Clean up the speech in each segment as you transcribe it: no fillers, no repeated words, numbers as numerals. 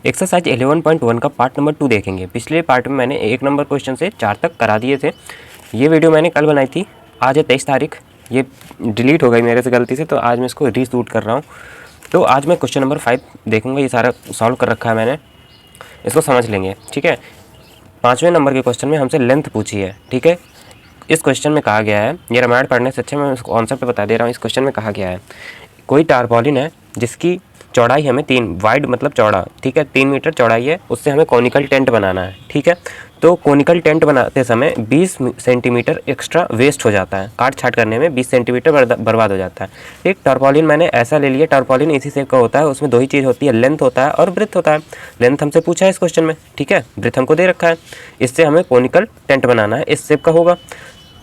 Exercise 11.1 का part number 2 देखेंगे। पिछले पार्ट में मैंने 1 नंबर क्वेश्चन से 4 तक करा दिए थे। ये वीडियो मैंने कल बनाई थी, आज है 23 तारीख। ये डिलीट हो गई मेरे से गलती से, तो आज मैं इसको रीशूट कर रहा हूँ। तो आज मैं क्वेश्चन नंबर 5 देखूँगा। ये सारा सॉल्व कर रखा है मैंने, इसको समझ लेंगे, ठीक है। 5वें नंबर के क्वेश्चन में हमसे लेंथ पूछी है, ठीक है। इस क्वेश्चन में कहा गया है, ये रामायण पढ़ने से अच्छा मैं उसको कॉन्सेप्ट बता दे रहा हूँ। इस क्वेश्चन में कहा गया है कोई टारपॉलिन है जिसकी चौड़ाई हमें 3, वाइड मतलब चौड़ा, ठीक है, 3 मीटर चौड़ाई है, उससे हमें कॉनिकल टेंट बनाना है, ठीक है। तो कॉनिकल टेंट बनाते समय 20 सेंटीमीटर एक्स्ट्रा वेस्ट हो जाता है, काट छाट करने में 20 सेंटीमीटर बर्बाद हो जाता है, ठीक। टारपॉलिन मैंने ऐसा ले लिया, टारपॉलिन इसी शेप का होता है, उसमें 2 ही चीज़ होती है, लेंथ होता है और ब्रेथ होता है। लेंथ हमसे पूछा है इस क्वेश्चन में, ठीक है, ब्रेथ हमको दे रखा है। इससे हमें कॉनिकल टेंट बनाना है, इस शेप का होगा।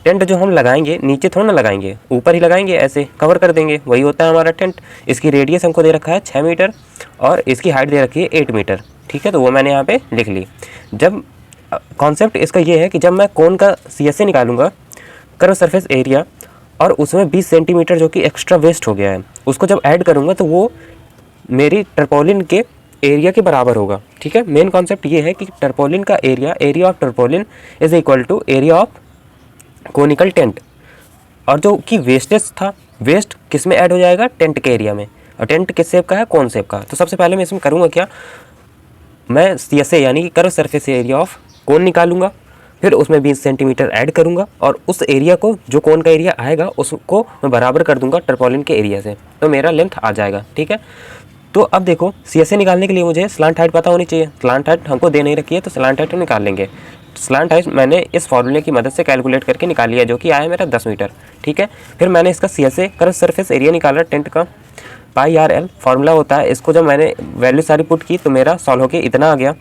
टेंट जो हम लगाएंगे नीचे थोड़ा ना लगाएंगे, ऊपर ही लगाएंगे, ऐसे कवर कर देंगे, वही होता है हमारा टेंट। इसकी रेडियस हमको दे रखा है 6 मीटर और इसकी हाइट दे रखी है 8 मीटर, ठीक है। तो वो मैंने यहाँ पे लिख ली। जब कॉन्सेप्ट इसका ये है कि जब मैं कोन का CSA निकालूंगा, कर्व सरफेस एरिया, और उसमें 20 सेंटीमीटर जो कि एक्स्ट्रा वेस्ट हो गया है, उसको जब ऐड करूँगा तो वो मेरी टर्पोलिन के एरिया के बराबर होगा, ठीक है। मेन कॉन्सेप्ट ये है कि टर्पोलिन का area of tarpaulin is equal to area of conical tent. और जो कि वेस्टेज था, वेस्ट किस में ऐड हो जाएगा, टेंट के एरिया में। और टेंट किस शेप का है, कौन शेप का। तो सबसे पहले मैं इसमें करूँगा क्या, मैं CSA यानी कि curve surface area of cone निकालूंगा, फिर उसमें 20 सेंटीमीटर ऐड करूंगा और उस एरिया को, जो कोन का एरिया आएगा, उसको मैं बराबर कर दूंगा टर्पोलिन के एरिया से, तो मेरा लेंथ आ जाएगा, ठीक है। तो अब देखो, CSA निकालने के लिए मुझे स्लांट हाइट पता होनी चाहिए। स्लांट हाइट हमको दे नहीं रखी है, तो स्लांट हाइट हम निकाल लेंगे। स्लांट हाइट मैंने इस फॉर्मूले की मदद से कैलकुलेट करके निकाल लिया, जो कि आया मेरा 10 मीटर, ठीक है। फिर मैंने इसका CSA कर्व सरफेस एरिया निकाला टेंट का, πr/l फार्मूला होता है। इसको जब मैंने वैल्यू सारी पुट की तो मेरा सॉल्व होके इतना आ गया,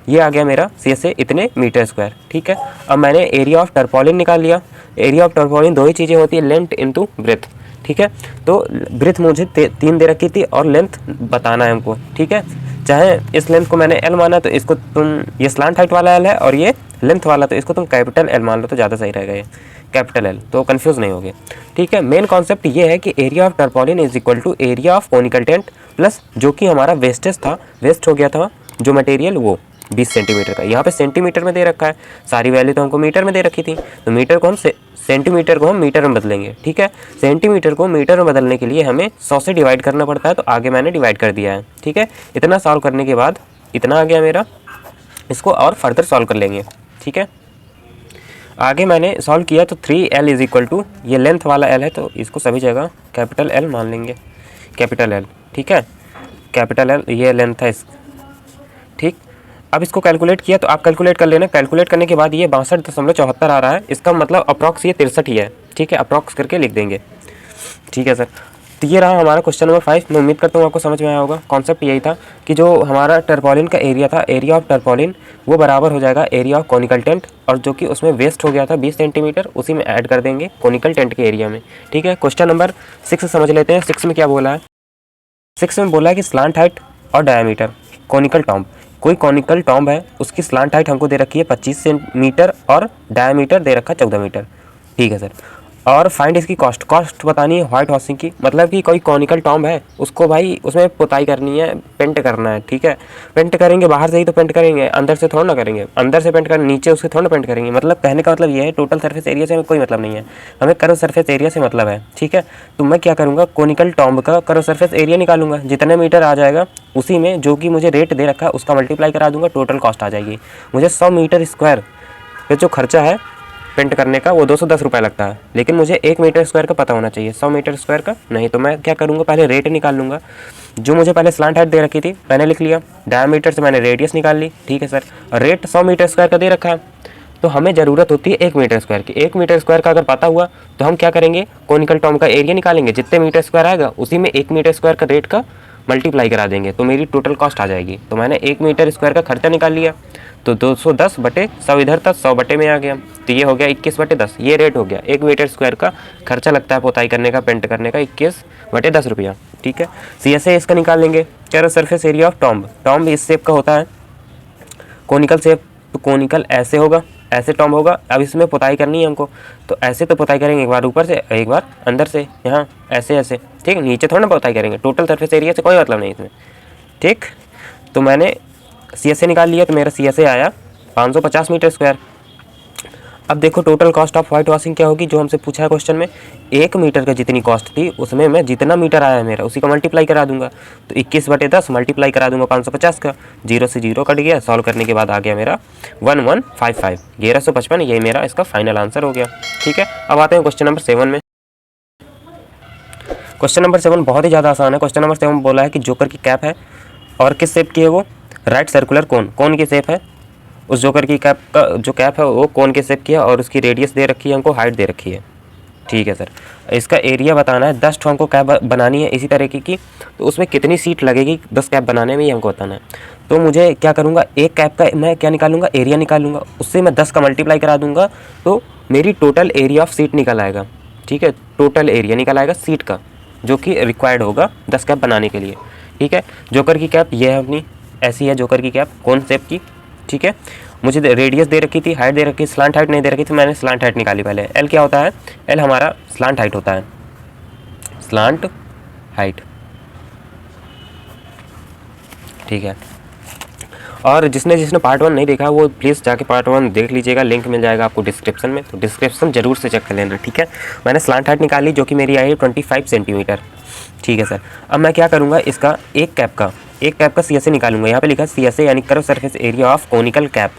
ये आ गया मेरा CSA इतने मीटर स्क्वायर, ठीक है। अब मैंने एरिया ऑफ टर्पोलिन निकाल लिया। एरिया ऑफ टर्पोलिन 2 ही चीज़ें होती है, लेंथ इंटू ब्रेथ, ठीक है। तो ब्रेथ मुझे 3 दे रखी थी और लेंथ बताना है हमको, ठीक है। चाहे इस लेंथ को मैंने L माना, तो इसको तुम, ये स्लांट हाइट वाला L है और ये लेंथ वाला, तो इसको तुम कैपिटल L मान लो तो ज़्यादा सही रहेगा, ये कैपिटल L, तो कंफ्यूज नहीं होगे, ठीक है। मेन कॉन्सेप्ट ये है कि area of tarpaulin is equal to area of conical tent plus जो कि हमारा वेस्टेज था, वेस्ट हो गया था जो मटेरियल, वो 20 सेंटीमीटर का। यहाँ पे सेंटीमीटर में दे रखा है, सारी वैल्यू तो हमको मीटर में दे रखी थी, तो मीटर को हम सेंटीमीटर को हम मीटर में बदलेंगे, ठीक है। सेंटीमीटर को मीटर में बदलने के लिए हमें 100 से डिवाइड करना पड़ता है, तो आगे मैंने डिवाइड कर दिया है, ठीक है। इतना सॉल्व करने के बाद इतना आ गया मेरा, इसको और फर्दर सॉल्व कर लेंगे, ठीक है। आगे मैंने सॉल्व किया तो 3L इज इक्वल टू, ये लेंथ वाला L है तो इसको सभी जगह कैपिटल L मान लेंगे, कैपिटल L, ठीक है। कैपिटल L ये लेंथ है इस, ठीक। अब इसको कैलकुलेट किया तो आप कैलकुलेट कर लेना। कैलकुलेट करने के बाद ये 62.74 आ रहा है, इसका मतलब अप्रॉक्स ये 63 ही है, ठीक है। अप्रॉक्स करके लिख देंगे, ठीक है सर। तो ये रहा हमारा क्वेश्चन नंबर 5। मैं उम्मीद करता हूँ आपको समझ में आया होगा। कॉन्सेप्ट यही था कि जो हमारा टर्पोलिन का एरिया था, एरिया ऑफ टर्पोलिन, वो बराबर हो जाएगा एरिया ऑफ कोनिकल टेंट, और जो कि उसमें वेस्ट हो गया था 20 सेंटीमीटर, उसी में ऐड कर देंगे कोनिकल टेंट के एरिया में, ठीक है। क्वेश्चन नंबर 6 समझ लेते हैं। 6 में क्या बोला है, 6 में बोला है कि स्लांट हाइट और डायमीटर कॉनिकल टॉम्ब, कोई कॉनिकल टॉम्ब है, उसकी स्लांट हाइट हमको दे रखी है 25 मीटर और डायमीटर दे रखा है 14 मीटर, ठीक है सर। और फाइंड इसकी कॉस्ट बतानी है व्हाइट वॉशिंग की। मतलब कि कोई कॉनिकल टॉम्ब है, उसको भाई उसमें पुताई करनी है, पेंट करना है, ठीक है। पेंट करेंगे बाहर से ही तो पेंट करेंगे, अंदर से थोड़ा ना करेंगे। अंदर से पेंट करेंगे, नीचे उसके थोड़ा ना पेंट करेंगे। मतलब कहने का मतलब ये है, टोटल सरफेस एरिया से हमें कोई मतलब नहीं है, हमें कर्व सरफेस एरिया से मतलब है, ठीक है। तो मैं क्या करूँगा, कॉनिकल टॉम्ब का कर्व सरफेस एरिया निकालूंगा, जितने मीटर आ जाएगा उसी में जो कि मुझे रेट दे रखा है उसका मल्टीप्लाई करा दूंगा, टोटल कॉस्ट आ जाएगी मुझे 100 मीटर स्क्वायर पे जो खर्चा है पेंट करने का, वो 210 रुपये लगता है। लेकिन मुझे 1 मीटर स्क्वायर का पता होना चाहिए, 100 मीटर स्क्वायर का नहीं। तो मैं क्या करूँगा, पहले रेट निकाल लूँगा। जो मुझे पहले स्लांट हाइट दे रखी थी मैंने लिख लिया, डायमीटर से मैंने रेडियस निकाल ली, ठीक है सर। और रेट 100 मीटर स्क्वायर का दे रखा है, तो हमें ज़रूरत होती है 1 मीटर स्क्वायर की। 1 मीटर स्क्वायर का अगर पता हुआ तो हम क्या करेंगे, कॉनिकल टॉम्ब का एरिया निकालेंगे, जितने मीटर स्क्वायर आएगा उसी में 1 मीटर स्क्वायर का रेट का मल्टीप्लाई करा देंगे, तो मेरी टोटल कॉस्ट आ जाएगी। तो मैंने 1 मीटर स्क्वायर का खर्चा निकाल लिया, तो 210/100 इधर था, 100 बटे में आ गया, तो ये हो गया 21/10, ये रेट हो गया। 1 मीटर स्क्वायर का खर्चा लगता है पुताई करने का, पेंट करने का, 21/10 रुपया, ठीक है। CSA इसका निकाल लेंगे। Curve surface area of tomb, tomb इस शेप का होता है, कोनिकल शेप, तो कोनिकल ऐसे होगा, ऐसे टॉम्ब होगा। अब इसमें पुताई करनी है हमको, तो ऐसे तो पुताई करेंगे, एक बार ऊपर से एक बार अंदर से, यहाँ ऐसे ऐसे, ठीक है। नीचे थोड़ा ना पुताई करेंगे, टोटल सरफेस एरिया से कोई मतलब नहीं इसमें, ठीक। तो मैंने CSA निकाल लिया, तो मेरा CSA आया 550 मीटर स्क्वायर। अब देखो total cost of white washing क्या होगी, जो हमसे पूछा है क्वेश्चन में। 1 मीटर का जितनी कॉस्ट थी उसमें मैं जितना मीटर आया है मेरा उसी का मल्टीप्लाई करा दूंगा। तो 21/10 मल्टीप्लाई करा दूंगा 550 का, 0 से 0 कट गया। सॉल्व करने के बाद आ गया मेरा 1155, 1155। यही मेरा इसका फाइनल आंसर हो गया। ठीक है, अब आते हैं क्वेश्चन नंबर 7 में। क्वेश्चन नंबर 7 बहुत ही ज़्यादा आसान है। क्वेश्चन नंबर 7 बोला है कि जोकर की कैप है और किस शेप की है वो, राइट सर्कुलर कोन, कौन की शेप है। उस जोकर की कैप का जो कैप है वो कौन के शेप की है और उसकी रेडियस दे रखी है, हमको हाइट दे रखी है। ठीक है सर, इसका एरिया बताना है। 10 हमको कैप बनानी है इसी तरीके की, तो उसमें कितनी सीट लगेगी 10 कैप बनाने में, ये हमको बताना है। तो मुझे क्या करूँगा, एक कैप का मैं क्या निकालूंगा, एरिया निकालूंगा, उससे मैं 10 का मल्टीप्लाई करा दूंगा तो मेरी टोटल एरिया ऑफ सीट निकल आएगा। ठीक है, टोटल एरिया निकल आएगा सीट का, जो कि रिक्वायर्ड होगा 10 कैप बनाने के लिए। ठीक है, जोकर की कैप ये है अपनी, ऐसी है जोकर की कैप, कौन शेप की। ठीक है, मुझे रेडियस दे रखी थी, हाइट दे रखी, स्लांट हाइट नहीं दे रखी थी, मैंने स्लांट हाइट निकाली पहले। एल क्या होता है, एल हमारा स्लांट हाइट होता है, स्लांट हाइट। ठीक है, और जिसने पार्ट 1 नहीं देखा वो प्लीज़ जाके पार्ट 1 देख लीजिएगा, लिंक मिल जाएगा आपको डिस्क्रिप्शन में, तो डिस्क्रिप्शन जरूर से चेक कर लेना। ठीक है, मैंने स्लांट हाइट निकाली जो कि मेरी आई है 25 सेंटीमीटर। ठीक है सर, अब मैं क्या करूँगा, इसका एक कैप का CSA निकालूंगा। यहाँ पे लिखा है CSA यानी curve surface area of conical cap,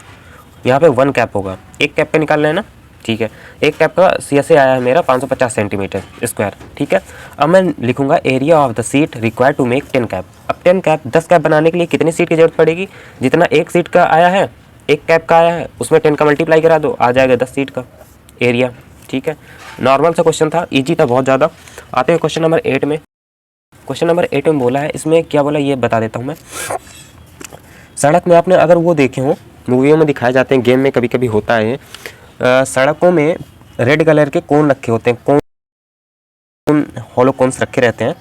यहाँ पे 1 कैप होगा, एक कैप पे निकालना है ना। ठीक है, एक कैप का CSA आया है मेरा 550 सेंटीमीटर स्क्वायर। ठीक है, अब मैं लिखूंगा area of the sheet required to make 10 cap. अब 10 कैप 10 कैप बनाने के लिए कितनी सीट की जरूरत पड़ेगी, जितना एक सीट का आया है, एक कैप का आया है, उसमें 10 का मल्टीप्लाई करा दो, आ जाएगा 10 सीट का एरिया। ठीक है, नॉर्मल सा क्वेश्चन था, ईजी था बहुत ज़्यादा। आते हैं क्वेश्चन नंबर 8 में। क्वेश्चन नंबर 8 में बोला है, इसमें क्या बोला ये बता देता हूँ मैं। सड़क में आपने अगर वो देखे हो, मूवियों में दिखाए जाते हैं, गेम में कभी कभी होता है, सड़कों में रेड कलर के कोन रखे होते हैं, कोन हॉलो कोन्स रखे रहते हैं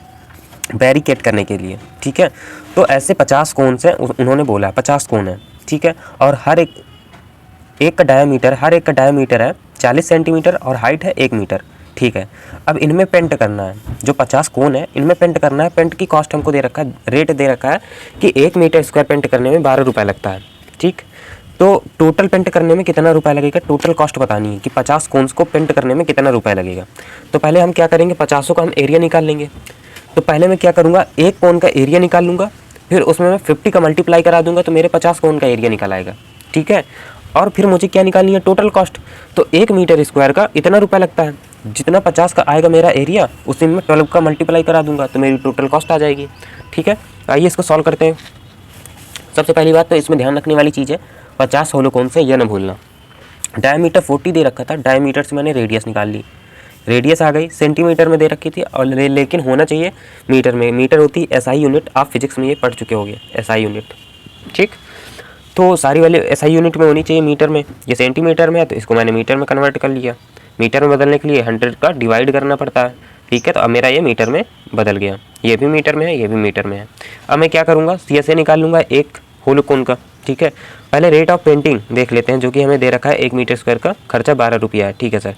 बैरिकेड करने के लिए। ठीक है, तो ऐसे 50 कोन्स हैं, उन्होंने बोला है 50 कोन है। ठीक है, और हर एक का डायमीटर है 40 सेंटीमीटर और हाइट है 1 मीटर। ठीक है, अब इनमें पेंट करना है, जो 50 कोन है इनमें पेंट करना है। पेंट की कॉस्ट हमको दे रखा है, रेट दे रखा है कि 1 मीटर स्क्वायर पेंट करने में 12 रुपये लगता है। ठीक, तो टोटल पेंट करने में कितना रुपया लगेगा, टोटल कॉस्ट बतानी है कि 50 कोन्स को पेंट करने में कितना रुपया लगेगा। तो पहले हम क्या करेंगे, 50 का हम एरिया निकाल लेंगे। तो पहले मैं क्या करूँगा, एक कोन का एरिया निकाल लूँगा, फिर उसमें मैं 50 का मल्टीप्लाई करा दूंगा तो मेरे 50 कोन का एरिया निकल आएगा। ठीक है, और फिर मुझे क्या निकालनी है, टोटल कॉस्ट। तो 1 मीटर स्क्वायर का इतना रुपया लगता है, जितना 50 का आएगा मेरा एरिया उसी में 12 का मल्टीप्लाई करा दूंगा तो मेरी टोटल कॉस्ट आ जाएगी। ठीक है, आइए इसको सॉल्व करते हैं। सबसे पहली बात तो इसमें ध्यान रखने वाली चीज़ है 50 होलो कोन से, यह ना भूलना। डायमीटर 40 दे रखा था, डायमीटर से मैंने रेडियस निकाल ली, रेडियस आ गई सेंटीमीटर में दे रखी थी, और लेकिन होना चाहिए मीटर में। मीटर होती है SI यूनिट, आप फिजिक्स में ये पढ़ चुके होंगे SI यूनिट। ठीक, तो सारी वाली SI यूनिट में होनी चाहिए, मीटर में। ये सेंटीमीटर में है तो इसको मैंने मीटर में कन्वर्ट कर लिया। मीटर में बदलने के लिए 100 का डिवाइड करना पड़ता है। ठीक है, तो अब मेरा ये मीटर में बदल गया, ये भी मीटर में है, ये भी मीटर में है। अब मैं क्या करूँगा, CSA निकाल लूँगा एक होलो कोन का। ठीक है, पहले रेट ऑफ पेंटिंग देख लेते हैं, जो कि हमें दे रखा है 1 मीटर स्क्वायर का खर्चा 12 रुपया है। ठीक है सर,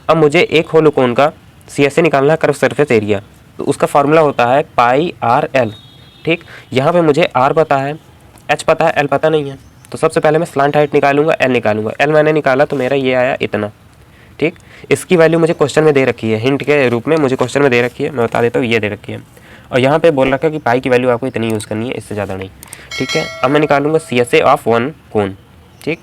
अब मुझे एक होलो कोन का CSA निकालना है, कर्व सरफेस एरिया, तो उसका फार्मूला होता है πRL। ठीक, यहाँ पे मुझे R पता है, H पता है, L पता नहीं है। तो सबसे पहले मैं स्लांट हाइट निकालूंगा, L निकालूंगा। L मैंने निकाला तो मेरा ये आया इतना। ठीक, इसकी वैल्यू मुझे क्वेश्चन में दे रखी है, हिंट के रूप में मुझे क्वेश्चन में दे रखी है, मैं बता देता हूँ, ये दे रखी है। और यहाँ पे बोल रखा है कि पाई की वैल्यू आपको इतनी यूज़ करनी है, इससे ज़्यादा नहीं। ठीक है, अब मैं निकालूंगा CSA ऑफ 1 कोन। ठीक,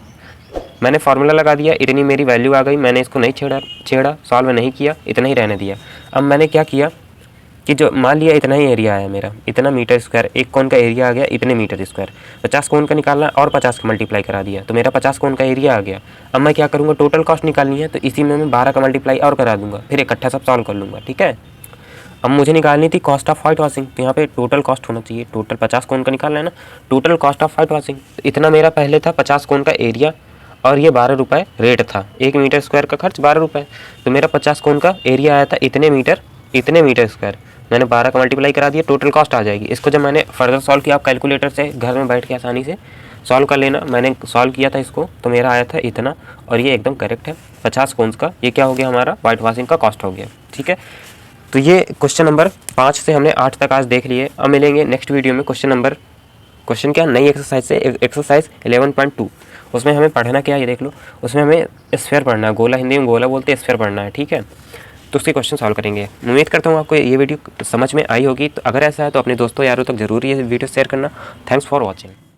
मैंने फार्मूला लगा दिया, इतनी मेरी वैल्यू आ गई, मैंने इसको नहीं छेड़ा, सॉल्व नहीं किया, इतना ही रहने दिया। अब मैंने क्या किया कि जो मान लिया इतना ही एरिया आया मेरा, इतना मीटर स्क्वायर, एक कोन का एरिया आ गया इतने मीटर स्क्वायर। 50 कोन का निकालना और 50 का मल्टीप्लाई करा दिया तो मेरा 50 कोन का एरिया आ गया। अब मैं क्या करूँगा, टोटल कॉस्ट निकालनी है तो इसी में मैं 12 का मल्टीप्लाई और करा दूंगा, फिर इकट्ठा सब सॉल्व कर लूँगा। ठीक है, अब मुझे निकालनी थी कॉस्ट ऑफ वाइट वॉशिंग, तो यहाँ पे टोटल कॉस्ट होना चाहिए, टोटल 50 कोन का निकालना है ना, total cost of white washing. तो इतना मेरा पहले था 50 कोन का एरिया और ये 12 रुपये रेट था, 1 मीटर स्क्वायर का खर्च 12 रुपये, तो मेरा 50 कोन का एरिया आया था इतने मीटर स्क्वायर। मैंने 12 का मल्टीप्लाई करा दिया, टोटल कॉस्ट आ जाएगी। इसको जब मैंने फर्दर सॉल्व किया, आप कैलकुलेटर से घर में बैठ के आसानी से सॉल्व कर लेना। मैंने सॉल्व किया था इसको तो मेरा आया था इतना, और ये एकदम करेक्ट है 50 कोन्स का। ये क्या हो गया, हमारा वाइट वॉशिंग का कॉस्ट हो गया। ठीक है, तो ये क्वेश्चन नंबर 5 से हमने 8 तक आज देख लिए। अब मिलेंगे नेक्स्ट वीडियो में क्वेश्चन क्वेश्चन क्या, नई एक्सरसाइज से एक्सरसाइज 11.2, उसमें हमें पढ़ना क्या है ये देख लो। उसमें हमें स्फीयर पढ़ना है, गोला हिंदी में गोला बोलते हैं, स्फीयर पढ़ना है, ठीक है। तो उसके क्वेश्चन सॉल्व करेंगे। उम्मीद करता हूँ आपको ये वीडियो समझ में आई होगी। तो अगर ऐसा है तो अपने दोस्तों यारों तक जरूर ये वीडियो शेयर करना। Thanks for watching.